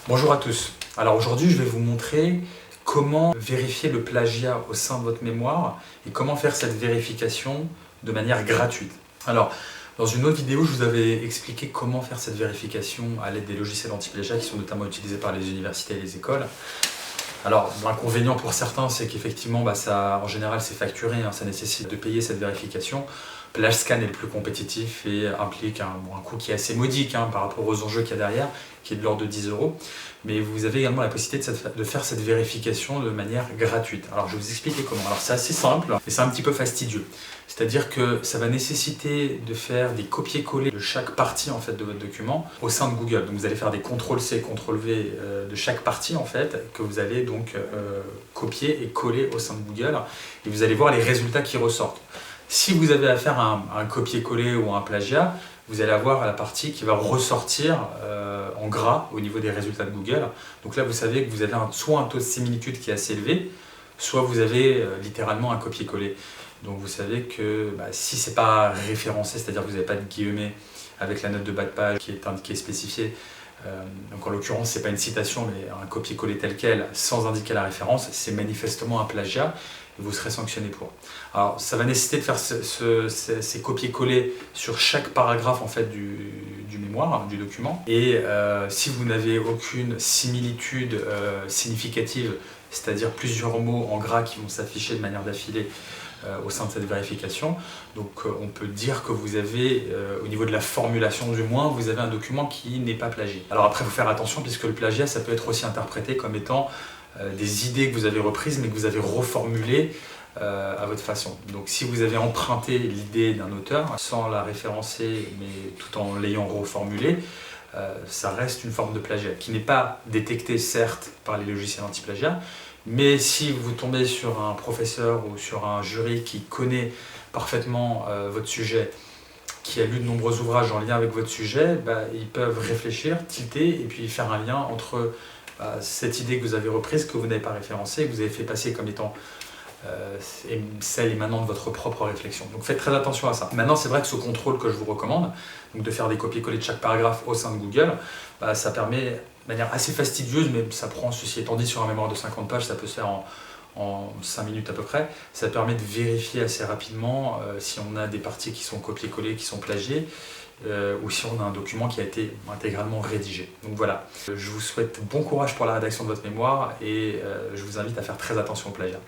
Bonjour à tous. Alors aujourd'hui, je vais vous montrer comment vérifier le plagiat au sein de votre mémoire et comment faire cette vérification de manière gratuite. Alors, dans une autre vidéo, je vous avais expliqué comment faire cette vérification à l'aide des logiciels anti-plagiat qui sont notamment utilisés par les universités et les écoles. Alors, l'inconvénient pour certains, c'est qu'effectivement, en général, c'est facturé, ça nécessite de payer cette vérification. PlageScan est le plus compétitif et implique un coût qui est assez modique par rapport aux enjeux qu'il y a derrière, qui est de l'ordre de 10 €. Mais vous avez également la possibilité de faire cette vérification de manière gratuite. Alors, je vais vous expliquer comment. Alors, c'est assez simple, mais c'est un petit peu fastidieux. C'est-à-dire que ça va nécessiter de faire des copier-coller de chaque partie en fait, de votre document au sein de Google. Donc vous allez faire des CTRL-C, CTRL-V de chaque partie en fait, que vous allez donc copier et coller au sein de Google. Et vous allez voir les résultats qui ressortent. Si vous avez affaire à un copier-coller ou à un plagiat, vous allez avoir la partie qui va ressortir en gras au niveau des résultats de Google. Donc là, vous savez que vous avez soit un taux de similitude qui est assez élevé, soit vous avez littéralement un copier-coller. Donc vous savez que si ce n'est pas référencé, c'est-à-dire que vous n'avez pas de guillemets avec la note de bas de page qui est indiquée, spécifiée, donc en l'occurrence ce n'est pas une citation mais un copier-coller tel quel sans indiquer la référence, c'est manifestement un plagiat et vous serez sanctionné pour. Alors ça va nécessiter de faire ces copier-coller sur chaque paragraphe en fait, du mémoire, du document. Et si vous n'avez aucune similitude significative, c'est-à-dire plusieurs mots en gras qui vont s'afficher de manière d'affilée au sein de cette vérification. Donc on peut dire que vous avez, au niveau de la formulation du moins, vous avez un document qui n'est pas plagié. Alors après, il faut faire attention puisque le plagiat, ça peut être aussi interprété comme étant des idées que vous avez reprises mais que vous avez reformulées à votre façon. Donc si vous avez emprunté l'idée d'un auteur sans la référencer mais tout en l'ayant reformulée, ça reste une forme de plagiat qui n'est pas détectée certes par les logiciels anti-plagiat, mais si vous tombez sur un professeur ou sur un jury qui connaît parfaitement votre sujet, qui a lu de nombreux ouvrages en lien avec votre sujet, ils peuvent réfléchir, tilter et puis faire un lien entre cette idée que vous avez reprise, que vous n'avez pas référencée, que vous avez fait passer comme étant celle émanant de votre propre réflexion. Donc faites très attention à ça. Maintenant, c'est vrai que ce contrôle que je vous recommande, donc de faire des copier-coller de chaque paragraphe au sein de Google, ça permet de manière assez fastidieuse, mais ça prend, ceci étant dit, sur un mémoire de 50 pages, ça peut se faire en 5 minutes à peu près. Ça permet de vérifier assez rapidement si on a des parties qui sont copier-coller, qui sont plagiées, ou si on a un document qui a été intégralement rédigé. Donc voilà, je vous souhaite bon courage pour la rédaction de votre mémoire et je vous invite à faire très attention au plagiat.